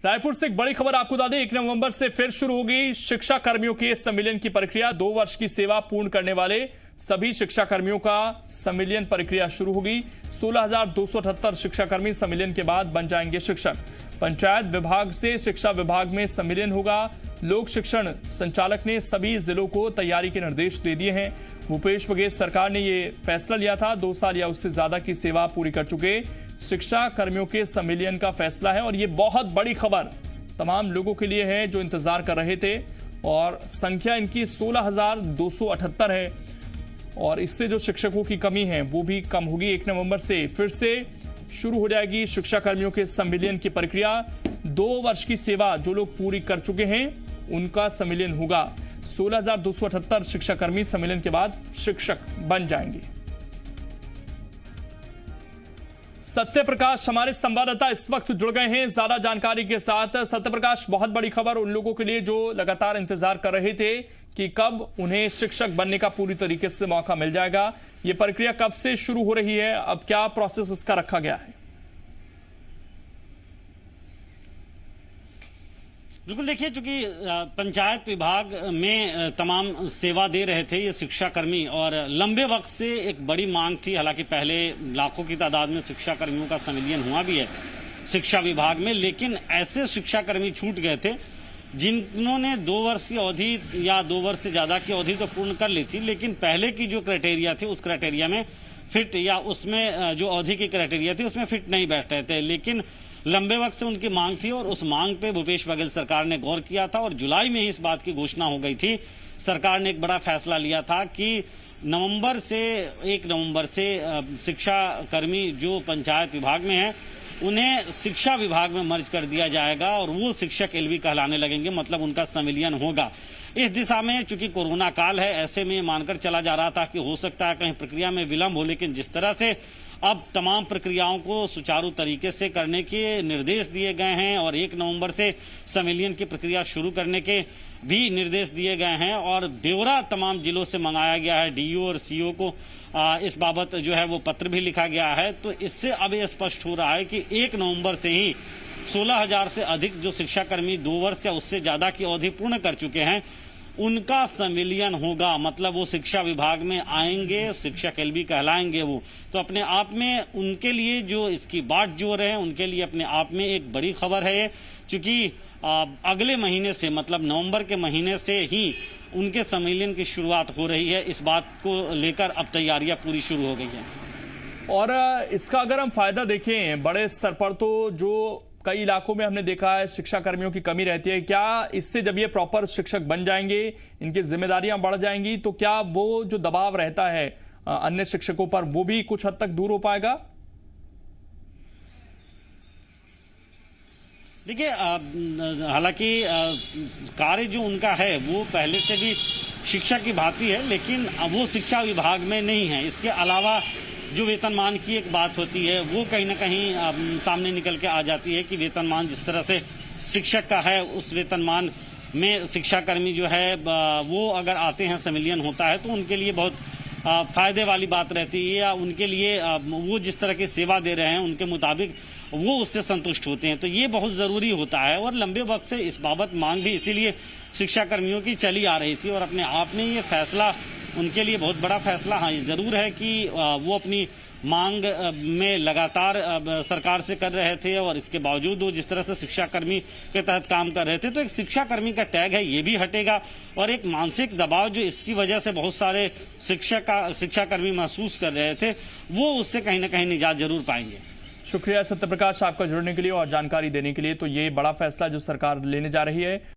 रायपुर से एक बड़ी खबर आपको बता दें, 1 नवंबर से फिर शुरू होगी शिक्षा कर्मियों के संविलियन की प्रक्रिया। 2 वर्ष की सेवा पूर्ण करने वाले सभी शिक्षा कर्मियों का संविलियन प्रक्रिया शुरू होगी। 16,278 शिक्षा कर्मी संविलियन के बाद बन जाएंगे शिक्षक। पंचायत विभाग से शिक्षा विभाग में संविलियन होगा। लोक शिक्षण संचालक ने सभी जिलों को तैयारी के निर्देश दे दिए हैं। भूपेश बघेल सरकार ने यह फैसला लिया था। 2 साल या उससे ज्यादा की सेवा पूरी कर चुके शिक्षा कर्मियों के संविलियन का फैसला है और ये बहुत बड़ी खबर तमाम लोगों के लिए है जो इंतजार कर रहे थे। और संख्या इनकी 16,278 है और इससे जो शिक्षकों की कमी है वो भी कम होगी। 1 नवंबर से फिर से शुरू हो जाएगी शिक्षा कर्मियों के संविलियन की प्रक्रिया। 2 वर्ष की सेवा जो लोग पूरी कर चुके हैं उनका संविलियन होगा। 16,278 शिक्षा कर्मी संविलियन के बाद शिक्षक बन जाएंगे। सत्य प्रकाश हमारे संवाददाता इस वक्त जुड़ गए हैं ज्यादा जानकारी के साथ। सत्य प्रकाश, बहुत बड़ी खबर उन लोगों के लिए जो लगातार इंतजार कर रहे थे कि कब उन्हें शिक्षक बनने का पूरी तरीके से मौका मिल जाएगा। ये प्रक्रिया कब से शुरू हो रही है, अब क्या प्रोसेस इसका रखा गया है? बिल्कुल, देखिए, चूंकि पंचायत विभाग में तमाम सेवा दे रहे थे ये शिक्षा कर्मी और लंबे वक्त से एक बड़ी मांग थी। हालांकि पहले लाखों की तादाद में शिक्षा कर्मियों का संविलियन हुआ भी है शिक्षा विभाग में, लेकिन ऐसे शिक्षा कर्मी छूट गए थे जिन्होंने 2 वर्ष की अवधि या 2 वर्ष से ज्यादा की अवधि तो पूर्ण कर ली थी, लेकिन पहले की जो क्राइटेरिया थी उस क्राइटेरिया में फिट या उसमें जो अवधि की क्राइटेरिया थी उसमें फिट नहीं बैठ रहे थे। लेकिन लंबे वक्त से उनकी मांग थी और उस मांग पे भूपेश बघेल सरकार ने गौर किया था और जुलाई में ही इस बात की घोषणा हो गई थी। सरकार ने एक बड़ा फैसला लिया था कि 1 नवंबर से शिक्षा कर्मी जो पंचायत विभाग में है उन्हें शिक्षा विभाग में मर्ज कर दिया जाएगा और वो शिक्षक एलवी कहलाने लगेंगे, मतलब उनका संविलियन होगा। इस दिशा में चूंकि कोरोना काल है, ऐसे में मानकर चला जा रहा था कि हो सकता है कहीं प्रक्रिया में विलंब हो, लेकिन जिस तरह से अब तमाम प्रक्रियाओं को सुचारू तरीके से करने के निर्देश दिए गए हैं और 1 नवंबर से संविलियन की प्रक्रिया शुरू करने के भी निर्देश दिए गए हैं और ब्यौरा तमाम जिलों से मंगाया गया है। डीओ और सीओ को इस बाबत जो है वो पत्र भी लिखा गया है। तो इससे अब ये स्पष्ट हो रहा है कि 1 नवंबर से ही 16,000 से अधिक जो शिक्षाकर्मी 2 वर्ष या उससे ज्यादा की अवधि पूर्ण कर चुके हैं उनका संविलियन होगा, मतलब वो शिक्षा विभाग में आएंगे, शिक्षक एलबी कहलाएंगे वो। तो अपने आप में उनके लिए जो इसकी बाट जो रहे हैं उनके लिए अपने आप में एक बड़ी खबर है ये, क्योंकि अगले महीने से मतलब नवंबर के महीने से ही उनके संविलियन की शुरुआत हो रही है। इस बात को लेकर अब तैयारियां पूरी शुरू हो गई हैं। और इसका अगर हम फायदा देखें बड़े स्तर पर तो जो कई इलाकों में हमने देखा है शिक्षा कर्मियों की कमी रहती है, क्या इससे जब ये प्रॉपर शिक्षक बन जाएंगे, इनकी जिम्मेदारियां बढ़ जाएंगी, तो क्या वो जो दबाव रहता है अन्य शिक्षकों पर वो भी कुछ हद तक दूर हो पाएगा? देखिए, हालांकि कार्य जो उनका है वो पहले से भी शिक्षा की भांति है, लेकिन वो शिक्षा विभाग में नहीं है। इसके अलावा जो वेतनमान की एक बात होती है वो कहीं ना कहीं सामने निकल के आ जाती है कि वेतनमान जिस तरह से शिक्षक का है उस वेतनमान में शिक्षाकर्मी जो है वो अगर आते हैं, संविलियन होता है तो उनके लिए बहुत फायदे वाली बात रहती है या उनके लिए वो जिस तरह की सेवा दे रहे हैं उनके मुताबिक वो उससे संतुष्ट होते हैं। तो ये बहुत ज़रूरी होता है और लंबे वक्त से इस बाबत मांग भी इसीलिए शिक्षाकर्मियों की चली आ रही थी और अपने आप में ये फैसला उनके लिए बहुत बड़ा फैसला हाँ ये ज़रूर है कि वो अपनी मांग में लगातार सरकार से कर रहे थे और इसके बावजूद वो जिस तरह से शिक्षाकर्मी के तहत काम कर रहे थे, तो एक शिक्षाकर्मी का टैग है ये भी हटेगा और एक मानसिक दबाव जो इसकी वजह से बहुत सारे शिक्षाकर्मी महसूस कर रहे थे वो उससे कहीं ना कहीं निजात जरूर पाएंगे। शुक्रिया सत्यप्रकाश आपका जुड़ने के लिए और जानकारी देने के लिए। तो ये बड़ा फैसला जो सरकार लेने जा रही है।